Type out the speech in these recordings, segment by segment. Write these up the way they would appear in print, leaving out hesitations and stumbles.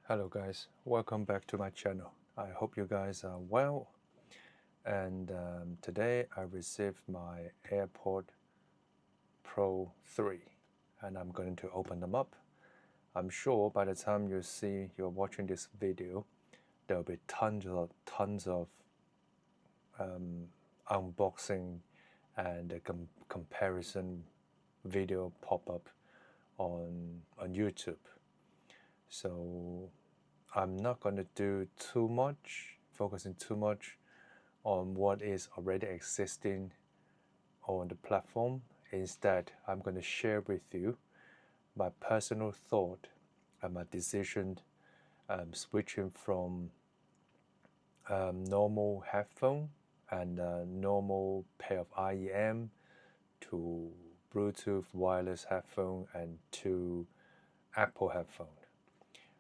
Hello guys, welcome back to my channel. I hope you guys are well. And today I received my AirPod Pro 3 and I'm going to open them up. I'm sure by the time you're watching this video, there'll be tons of unboxing and comparison video pop up on YouTube. So I'm not going to do focusing too much on what is already existing on the platform. Instead, I'm going to share with you my personal thought and my decision switching from normal headphone and normal pair of IEM to Bluetooth wireless headphone and to Apple headphone.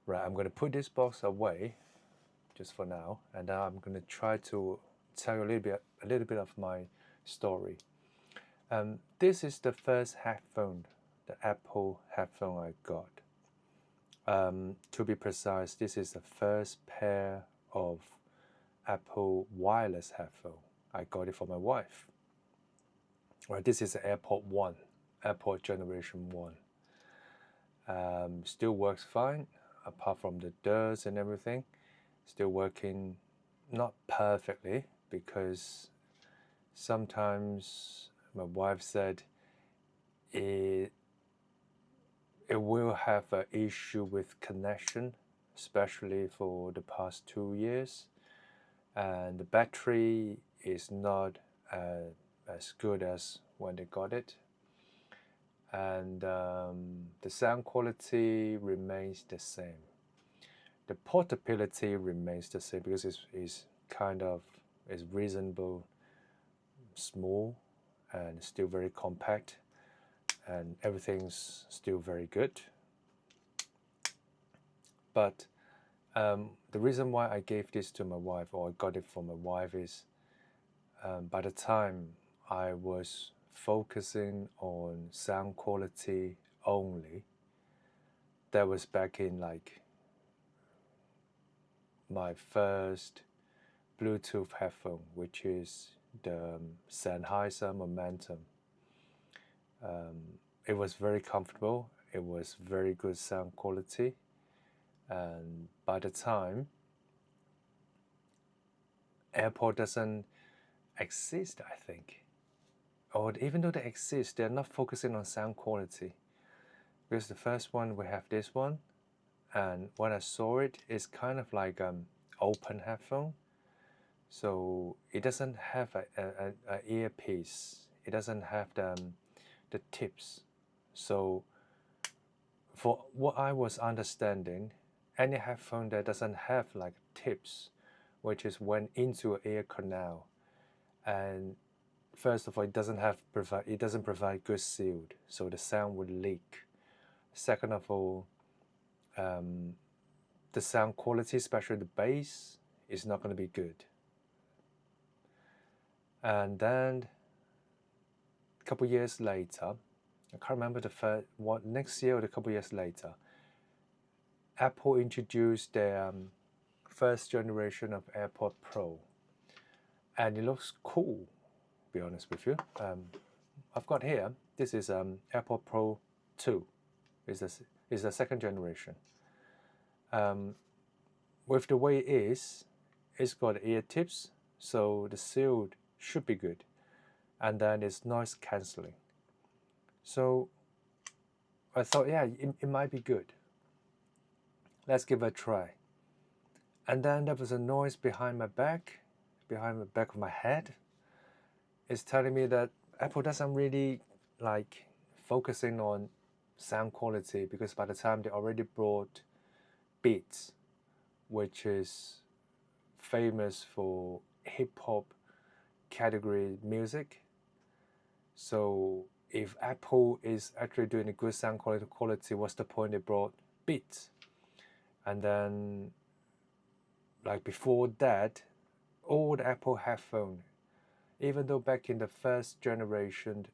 Right, I'm going to put this box away just for now, and I'm going to try to tell you a little bit of my story. This is the first headphone, the Apple headphone I got. To be precise, this is the first pair of Apple wireless headphone. I got it for my wife. Right, this is the AirPod 1, AirPod Generation 1. Still works fine, apart from the dirt and everything. Still working not perfectly, because sometimes my wife said it will have an issue with connection, especially for the past 2 years, and the battery is not as good as when they got it, and the sound quality remains the same. The portability remains the same because it's reasonable, small, and still very compact, and everything's still very good. But the reason why I gave this to my wife, or I got it for my wife, is by the time I was focusing on sound quality only, that was back in like my first Bluetooth headphone, which is the Sennheiser Momentum. It was very comfortable, it was very good sound quality, and by the time Airpod doesn't exist, I think, or even though they exist, they're not focusing on sound quality, because the first one we have this one, and when I saw it, it's kind of like open headphone, so it doesn't have a earpiece, it doesn't have the tips. So for what I was understanding, any headphone that doesn't have like tips, which is went into an ear canal, and first of all, it doesn't provide good sealed, so the sound would leak. Second of all, the sound quality, especially the bass, is not going to be good. And then a couple years later, I can't remember next year or a couple years later, Apple introduced their first generation of AirPod Pro, and it looks cool, to be honest with you. I've got here, this is AirPod Pro 2, is the second generation. With the way it is, it's got ear tips, so the sealed should be good, and then it's noise cancelling. So I thought, yeah, it might be good. Let's give it a try. And then there was a noise behind the back of my head. It's telling me that Apple doesn't really like focusing on sound quality, because by the time they already brought Beats, which is famous for hip-hop category music. So if Apple is actually doing a good sound quality, what's the point they brought Beats? And then, like before that, all the Apple headphone, even though back in the first generation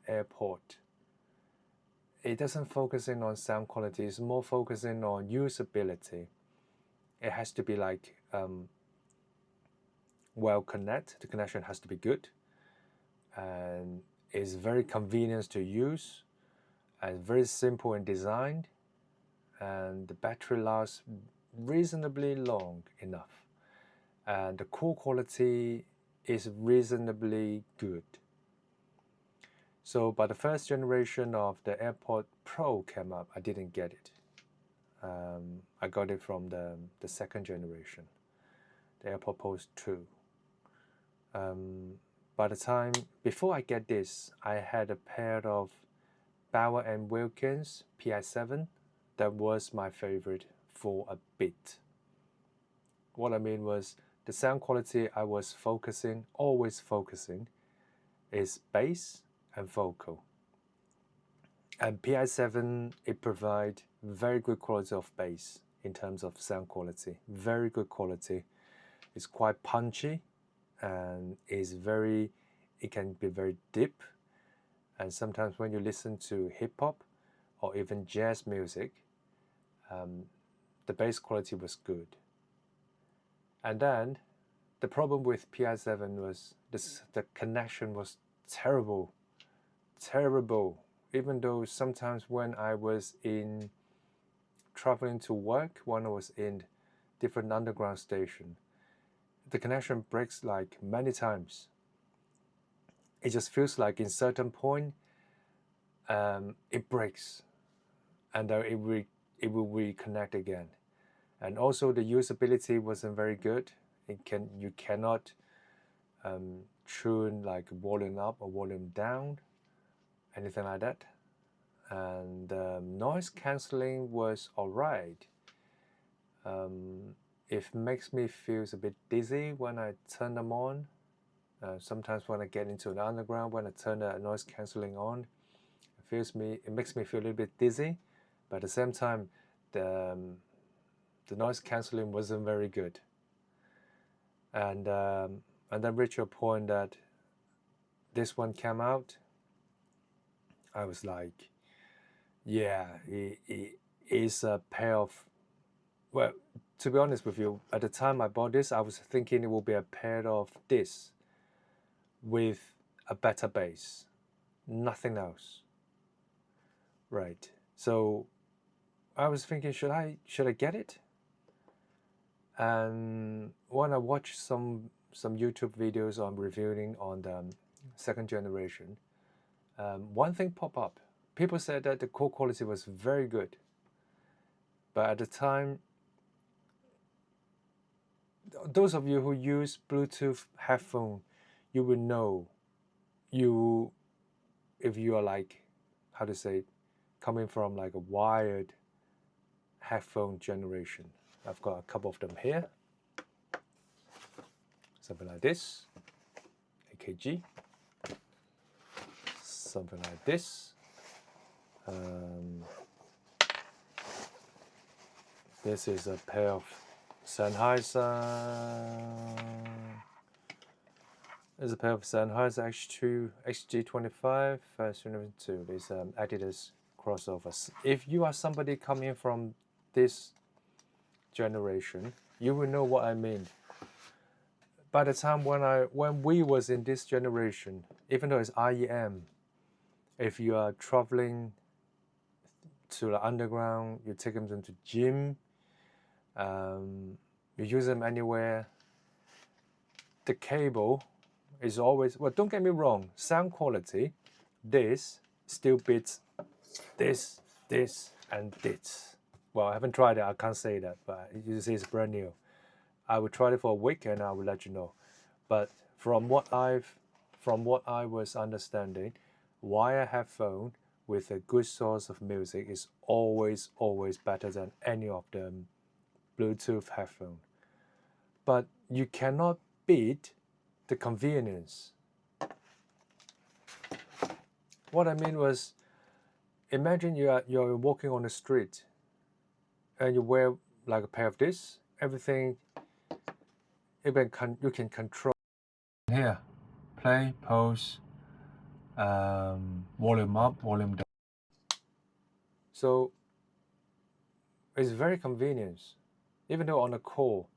AirPod, it doesn't focusing on sound quality, it's more focusing on usability. It has to be like well connected, the connection has to be good, and it's very convenient to use, and very simple in design, and the battery lasts reasonably long enough, and the call quality is reasonably good. So by the first generation of the AirPod Pro came up, I didn't get it. I got it from the second generation, the AirPod Pro 2. By the time, before I get this, I had a pair of Bauer & Wilkins PI7 that was my favorite for a bit. What I mean was, the sound quality I was focusing, always focusing, is bass and vocal. And PI7, it provides very good quality of bass in terms of sound quality. Very good quality. It's quite punchy and is very, it can be very deep. And sometimes when you listen to hip hop or even jazz music, the bass quality was good. And then the problem with PI7 was the connection was terrible. Even though sometimes when I was traveling to work, when I was in different underground station, the connection breaks like many times. It just feels like in certain point, it breaks, and then it will reconnect again. And also the usability wasn't very good. You cannot tune like volume up or volume down, anything like that. And noise cancelling was alright. It makes me feel a bit dizzy when I turn them on. Sometimes when I get into an underground, when I turn the noise cancelling on, it makes me feel a little bit dizzy. But at the same time, the noise cancelling wasn't very good. And then reached a point that this one came out. I was like, yeah, it is a pair of, well, to be honest with you, at the time I bought this, I was thinking it will be a pair of this with a better bass, nothing else. Right. So I was thinking, should I get it? And when I watched some YouTube videos on reviewing on the second generation, one thing popped up. People said that the call quality was very good, but at the time, those of you who use Bluetooth headphone, you will know, if you are like, how to say, coming from like a wired headphone generation. I've got a couple of them here. Something like this, AKG. Something like this. This is a pair of Sennheiser. There's a pair of Sennheiser HD250 version 2. These Adidas crossovers. If you are somebody coming from this generation, you will know what I mean. By the time when we was in this generation, even though it's IEM, if you are traveling to the underground, you take them to gym, you use them anywhere, the cable is always, well, don't get me wrong, sound quality, this still beats this, and this. Well, I haven't tried it, I can't say that, but you see it's brand new. I will try it for a week and I will let you know. But from what I was understanding, wire headphone with a good source of music is always better than any of them Bluetooth headphone. But you cannot beat the convenience. What I mean was, imagine you're walking on the street and you wear like a pair of this, everything you can control. Here, play, pause, volume up, volume down. So it's very convenient. Even though on a call,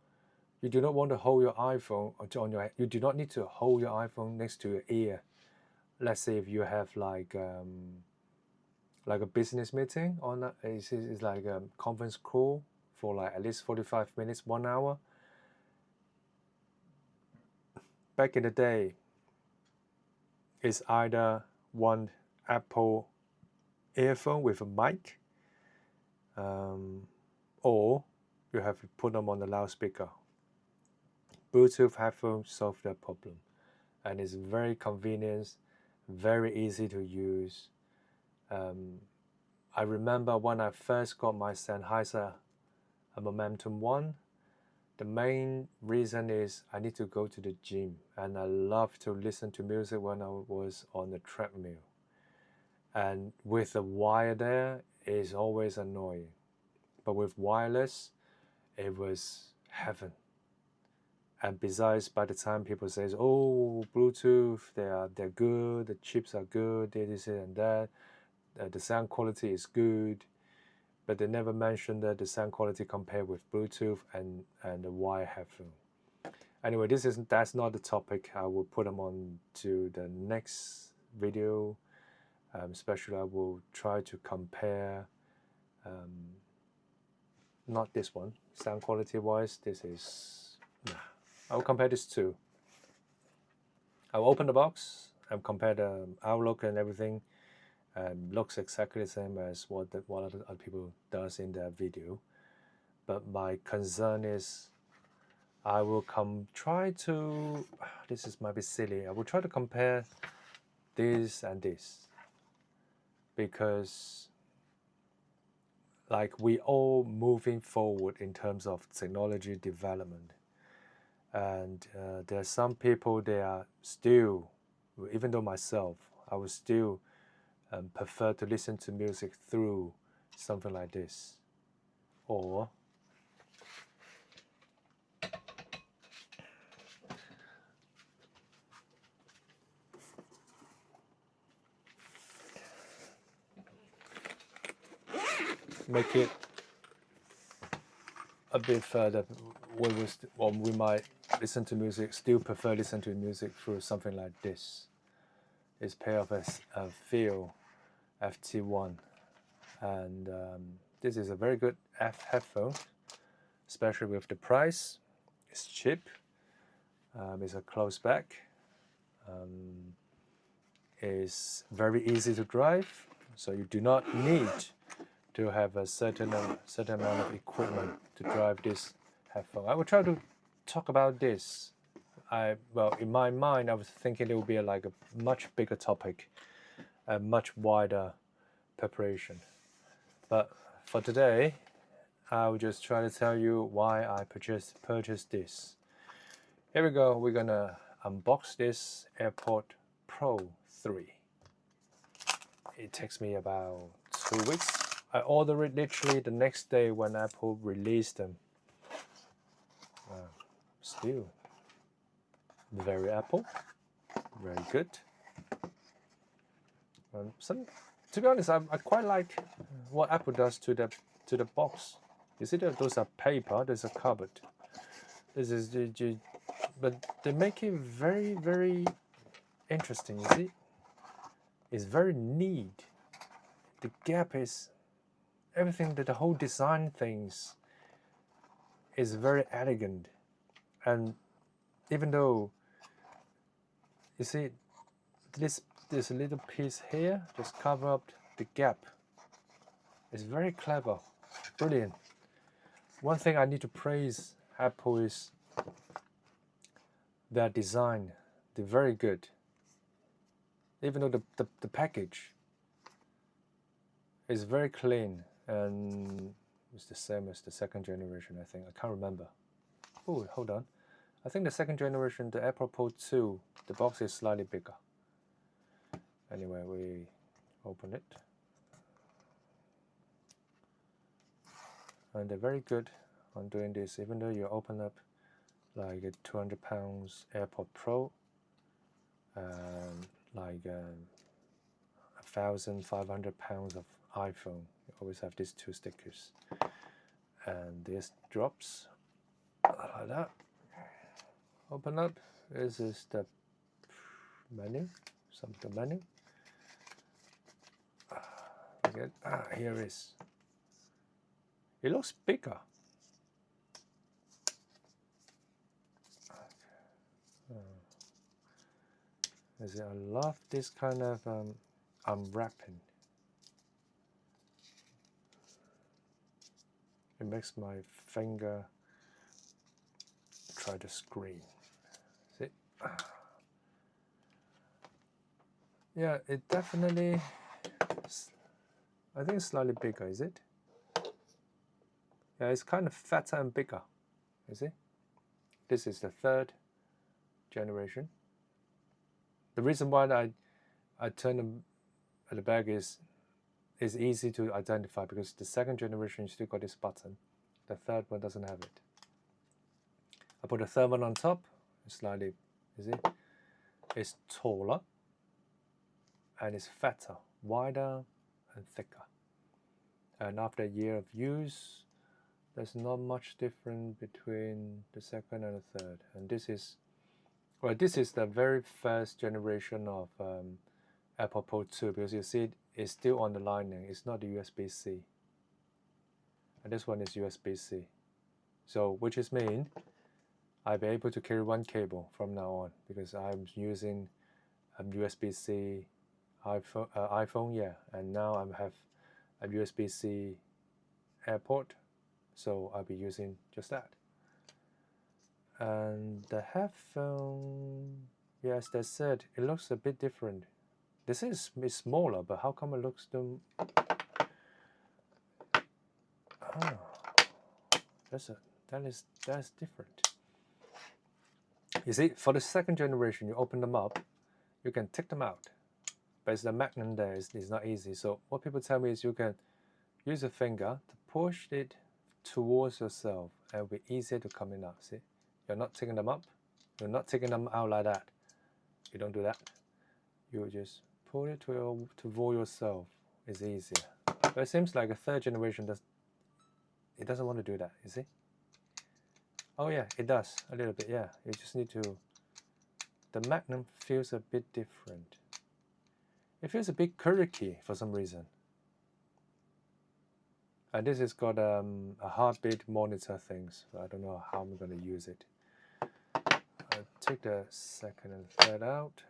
you do not want to hold your iPhone on your. You do not need to hold your iPhone next to your ear. Let's say if you have like a business meeting on it's like a conference call for like at least 45 minutes, 1 hour. Back in the day, it's either one Apple earphone with a mic, or you have to put them on the loudspeaker. Bluetooth headphones solve that problem, and it's very convenient, very easy to use. I remember when I first got my Sennheiser Momentum 1, the main reason is I need to go to the gym, and I love to listen to music when I was on the treadmill. And with the wire there, it's always annoying. But with wireless, it was heaven. And besides, by the time people say, "Oh, Bluetooth, they're good, the chips are good, this and that, the sound quality is good," but they never mentioned that the sound quality compared with Bluetooth and the wire headphone. Anyway, that's not the topic. I will put them on to the next video. Especially, I will try to compare. Not this one, sound quality wise. This is. I'll compare these two. I'll open the box and compare the outlook and everything. Looks exactly the same as what other people does in their video. But my concern is I will try to, might be silly, I will try to compare this and this. Because like we all moving forward in terms of technology development. And there are some people, they are still, even though myself, I would still prefer to listen to music through something like this, or make it a bit further. We might listen to music, still prefer listen to music through something like this. It's pair of a FiiO FT1, and this is a very good headphone, especially with the price. It's cheap. It's a close back. It's very easy to drive, so you do not need to have a certain amount of equipment to drive this headphone. I will try to talk about this. Well, in my mind, I was thinking it would be like a much bigger topic, a much wider preparation. But for today, I will just try to tell you why I purchased this. Here we go. We're gonna unbox this AirPod Pro 3. It takes me about 2 weeks. I ordered it literally the next day when Apple released them. Still very Apple, very good. To be honest, I quite like what Apple does to the box. You see that those are paper. There's a cupboard. This is but they make it very, very interesting. You see, it's very neat. The gap is everything. That the whole design things is very elegant, and even though you see this little piece here just cover up the gap. It's very clever, brilliant. One thing I need to praise Apple is their design. They're very good. Even though the package is very clean, and it's the same as the second generation, I think. I can't remember. Oh, hold on. I think the second generation, the AirPod Pro 2, the box is slightly bigger. Anyway, we open it. And they're very good on doing this, even though you open up like a 200 pounds AirPod Pro and like 1,500 pounds of iPhone. You always have these two stickers. And this drops like that. Open up. This is the menu. Some of the menu. Again, here is. It looks bigger. I love this kind of unwrapping. It makes my finger try the screen. See? Yeah, it definitely, I think it's slightly bigger, is it? Yeah, it's kind of fatter and bigger, you see? This is the 3rd generation. The reason why I turn them at the back is easy to identify, because the 2nd generation still got this button. The 3rd one doesn't have it. I put the 3rd one on top. It's slightly, you see? It's taller and it's fatter, wider and thicker. And after a year of use, there's not much difference between the 2nd and the 3rd. And this is, well, this is the very first generation of AirPods Pro 2, because you see it's still on the lining. It's not the USB-C. And this one is USB-C. So, which is mean I'll be able to carry one cable from now on, because I'm using USB-C iPhone, yeah, and now I have a USB-C AirPod, so I'll be using just that. And the headphone, yes, they said it looks a bit different. This is smaller, but how come it looks them? Oh, that's different. You see, for the 2nd generation, you open them up, you can take them out, but it's the magnet there is not easy. So what people tell me is you can use a finger to push it towards yourself, and it'll be easier to come in out. See, you're not taking them up, you're not taking them out like that. You don't do that. You just pull it toward yourself. It's easier. But it seems like a 3rd generation doesn't want to do that. You see? Oh yeah, it does a little bit. Yeah, you just need to. The Magnum feels a bit different. It feels a bit quirky for some reason. And this has got a heartbeat monitor thing, so I don't know how I'm going to use it. I'll take the 2nd and 3rd out.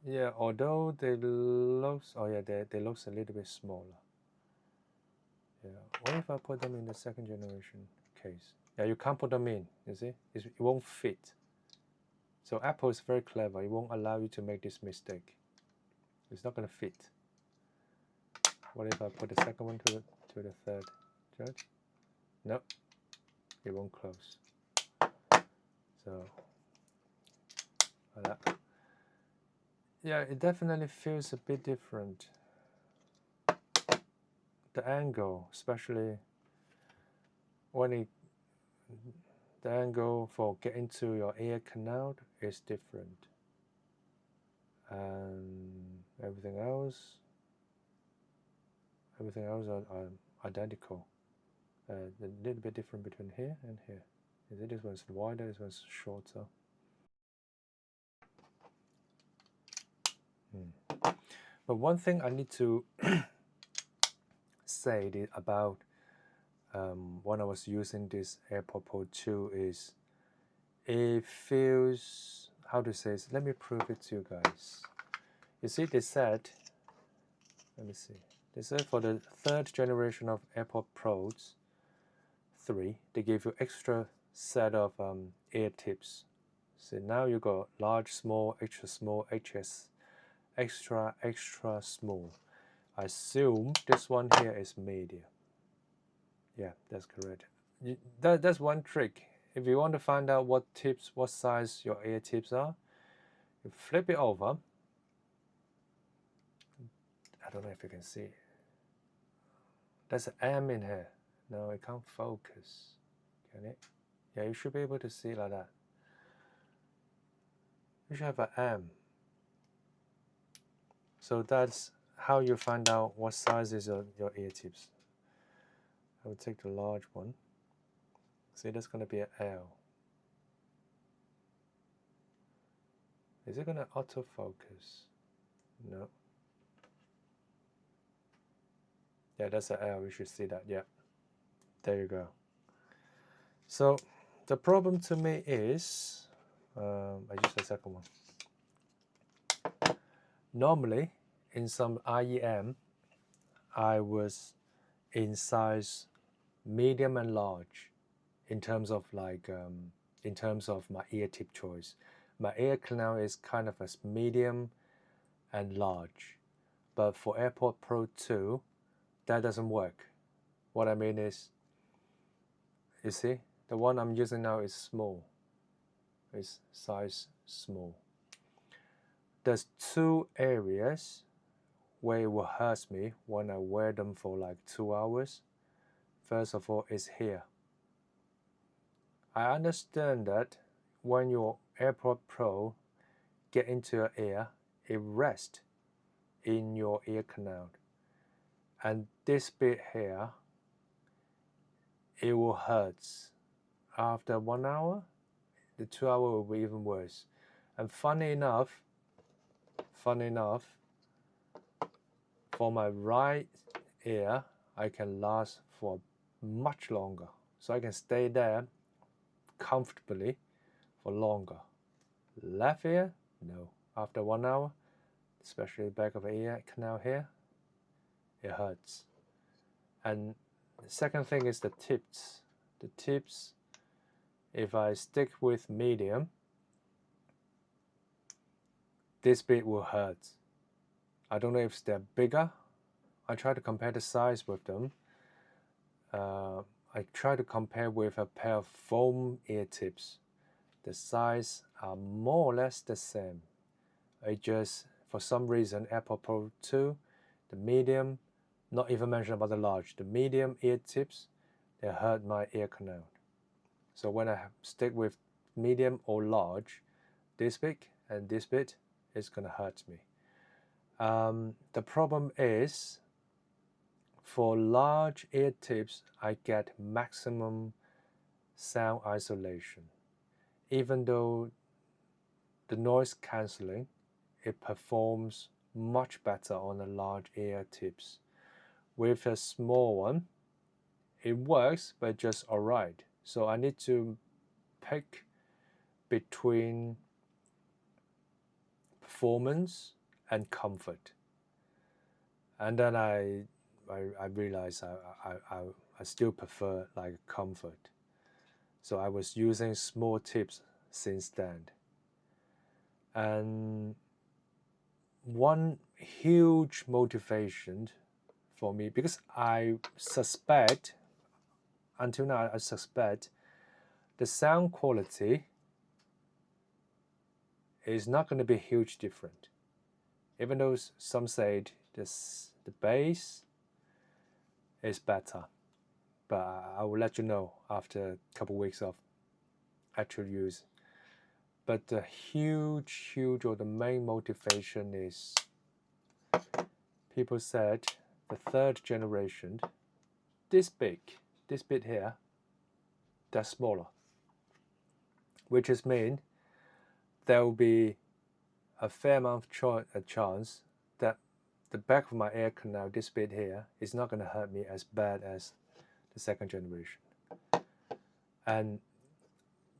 Yeah, although they looks, oh yeah, they looks a little bit smaller. Yeah, what if I put them in the 2nd generation case? Yeah, you can't put them in, you see? It won't fit. So Apple is very clever. It won't allow you to make this mistake. It's not going to fit. What if I put the 2nd one to the 3rd? Judge? Nope. It won't close. So, like that. Yeah, it definitely feels a bit different. The angle, especially when the angle for getting to your ear canal is different, and everything else are identical. A little bit different between here and here. This one's wider, this one's shorter. But one thing I need to say about when I was using this AirPods Pro 2 is it feels, how to say this? Let me prove it to you guys. You see, they said, let me see. They said for the 3rd generation of AirPods Pro 3, they gave you extra set of ear tips. So now you got large, small, extra small, extra small. I assume this one here is medium. Yeah, that's correct. That's one trick. If you want to find out what size your ear tips are, you flip it over. I don't know if you can see. There's an M in here. No, it can't focus. Can it? Yeah, you should be able to see like that. You should have an M. So that's how you find out what size is your ear tips. I will take the large one. See, that's going to be an L. Is it going to autofocus? No. Yeah, that's an L. You should see that. Yeah. There you go. So the problem to me is, I use the second one. Normally, in some IEM, I was in size medium and large in terms of in terms of my ear tip choice. My ear canal is kind of a medium and large, but for AirPod Pro 2, that doesn't work. What I mean is, you see, the one I'm using now is small. It's size small. There's two areas where it will hurt me when I wear them for like 2 hours. First of all is here. I understand that when your AirPod Pro get into your ear, it rests in your ear canal. And this bit here, it will hurt. After 1 hour, the 2 hour will be even worse. And funny enough, for my right ear, I can last for much longer. So I can stay there comfortably for longer. Left ear, no. After 1 hour, especially the back of the ear canal here, it hurts. And the second thing is the tips. The tips, if I stick with medium, this bit will hurt. I don't know if they're bigger. I try to compare the size with them. I try to compare with a pair of foam ear tips. The size are more or less the same. I just, for some reason, AirPod Pro 2, the medium, not even mention about the large, the medium ear tips, they hurt my ear canal. So when I stick with medium or large, this bit and this bit is going to hurt me. The problem is, for large ear tips, I get maximum sound isolation. Even though the noise cancelling, it performs much better on the large ear tips. With a small one, it works, but just alright. So I need to pick between performance and comfort. And then I realized I still prefer like comfort. So I was using small tips since then. And one huge motivation for me, because I suspect, until now I suspect, the sound quality is not going to be huge different. Even though some say the bass is better. But I will let you know after a couple of weeks of actual use. But the huge, or the main motivation is, people said the third generation, this bit here, that's smaller. Which is mean there will be a fair amount of chance that the back of my ear canal, this bit here, is not going to hurt me as bad as the second generation. And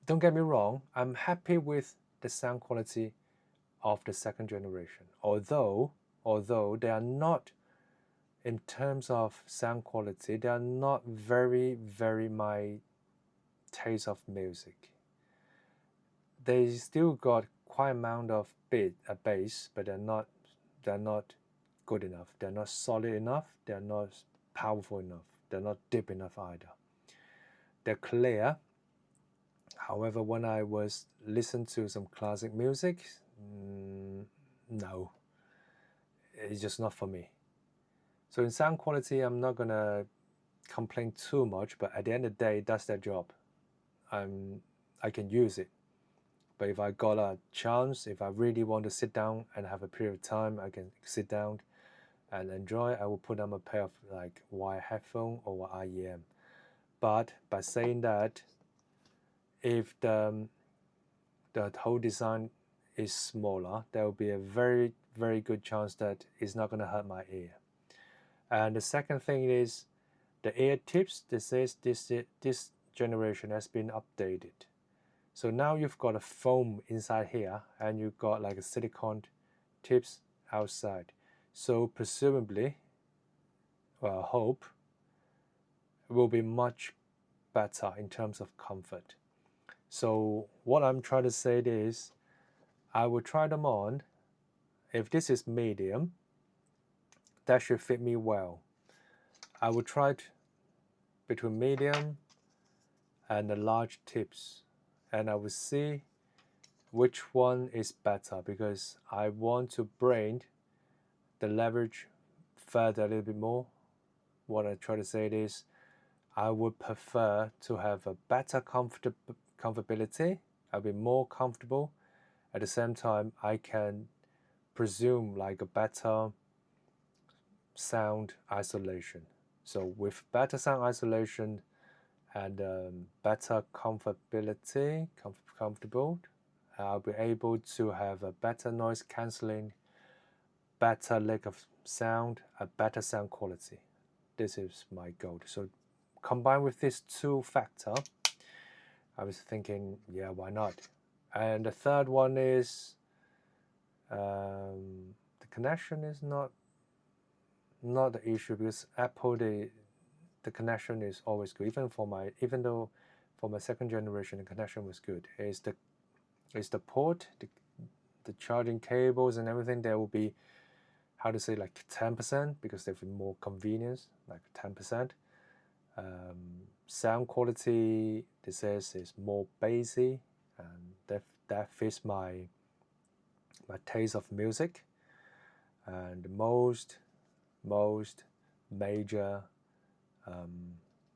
don't get me wrong, I'm happy with the sound quality of the second generation. Although they are not, in terms of sound quality, they are not very, very my taste of music. They still got quite amount of bass, but they're not good enough. They're not solid enough. They're not powerful enough. They're not deep enough either. They're clear. However, when I was listening to some classic music, no, it's just not for me. So in sound quality, I'm not gonna complain too much, but at the end of the day, that's their job. I can use it. But if I got a chance, if I really want to sit down and have a period of time, I can sit down. and enjoy, I will put on a pair of like wire headphone or IEM. But by saying that, if the whole design is smaller, there will be a very good chance that it's not going to hurt my ear. And the second thing is the ear tips. This generation has been updated. So now you've got a foam inside here, and you've got like a silicone tips outside. So presumably, well, I hope, it will be much better in terms of comfort. So what I'm trying to say is, I will try them on. If this is medium, that should fit me well. I will try it between medium and the large tips, and I will see which one is better, because I want to bring the leverage further a little bit more. What I try to say is, I would prefer to have a better comfortability. I'll be more comfortable. At the same time, I can presume like a better sound isolation. So with better sound isolation and better comfortability, comfortable, I'll be able to have a better noise cancelling, better lack of sound, a better sound quality. This is my goal. So combined with these two factors, I was thinking, yeah, why not? And the third one is the connection is not the issue, because Apple, the connection is always good. Even though for my second generation the connection was good. It's the port, the charging cables and everything. There will be, how to say, like 10%, because there's more convenience, like 10%. Sound quality, this says, is more bassy, and that fits my taste of music. And the most major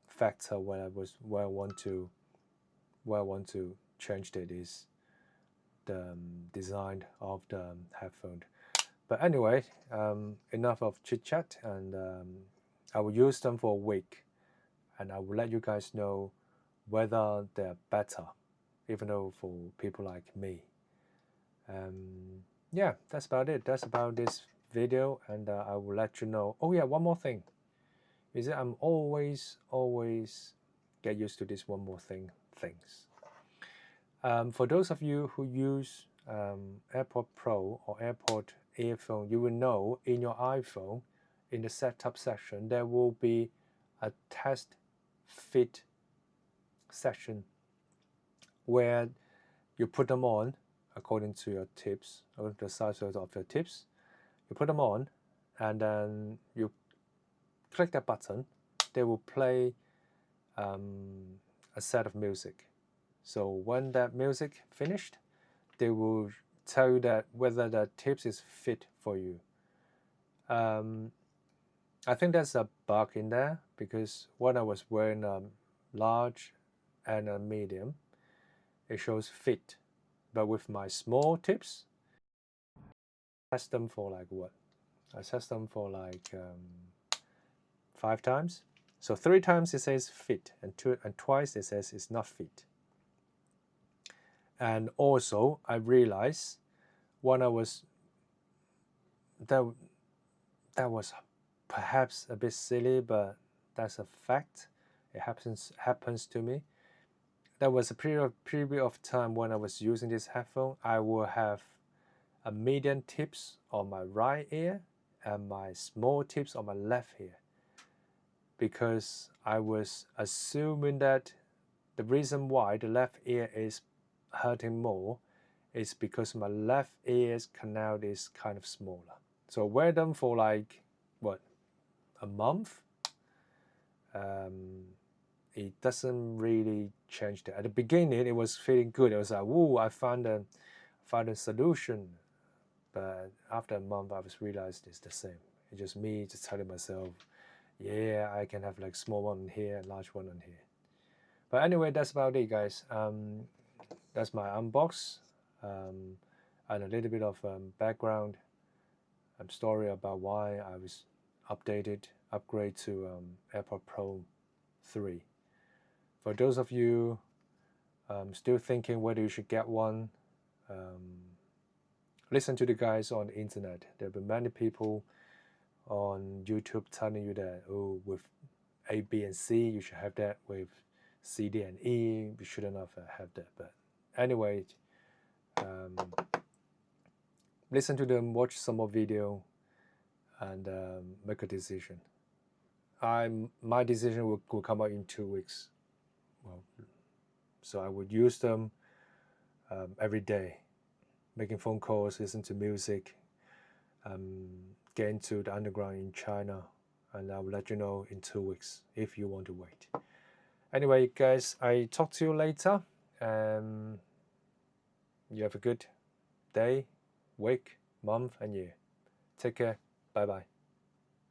factor where I want to change it is the design of the headphone. But anyway, enough of chit chat, and I will use them for a week, and I will let you guys know whether they're better, even though for people like me. Yeah, that's about it. That's about this video, and I will let you know. Oh yeah, one more thing is that I'm always get used to this one more things. For those of you who use AirPod Pro or AirPod earphone, you will know in your iPhone, in the setup section, there will be a test fit section where you put them on according to your tips, according to the size of your tips. You put them on, and then you click that button. They will play a set of music. So when that music finished, they will tell you that whether the tips is fit for you. I think there's a bug in there, because when I was wearing a large and a medium, it shows fit. But with my small tips, I test them for like what? I test them for like 5 times. So 3 times it says fit, and twice it says it's not fit. And also I realized when I was that was perhaps a bit silly, but that's a fact. It happens to me. There was a period of time when I was using this headphone. I will have a medium tips on my right ear and my small tips on my left ear, because I was assuming that the reason why the left ear is hurting more is because my left ear's canal is kind of smaller. So I wear them for like, what, a month? It doesn't really change that. At the beginning, it was feeling good. I was like, whoa, I found a solution. But after a month, I was realized it's the same. It's just me just telling myself, yeah, I can have like small one on here and large one on here. But anyway, that's about it, guys. That's my unbox, and a little bit of background story about why I was upgrade to AirPod Pro 3. For those of you still thinking whether you should get one, listen to the guys on the internet. There have been many people on YouTube telling you that, oh, with A, B, and C, you should have that. With C, D, and E, you shouldn't have that. But anyway, listen to them, watch some more video, and make a decision. My decision will come out in 2 weeks. Well, so I would use them every day, making phone calls, listen to music, get into the underground in China, and I will let you know in 2 weeks if you want to wait. Anyway, guys, I talk to you later, and you have a good day, week, month, and year. Take care. Bye-bye.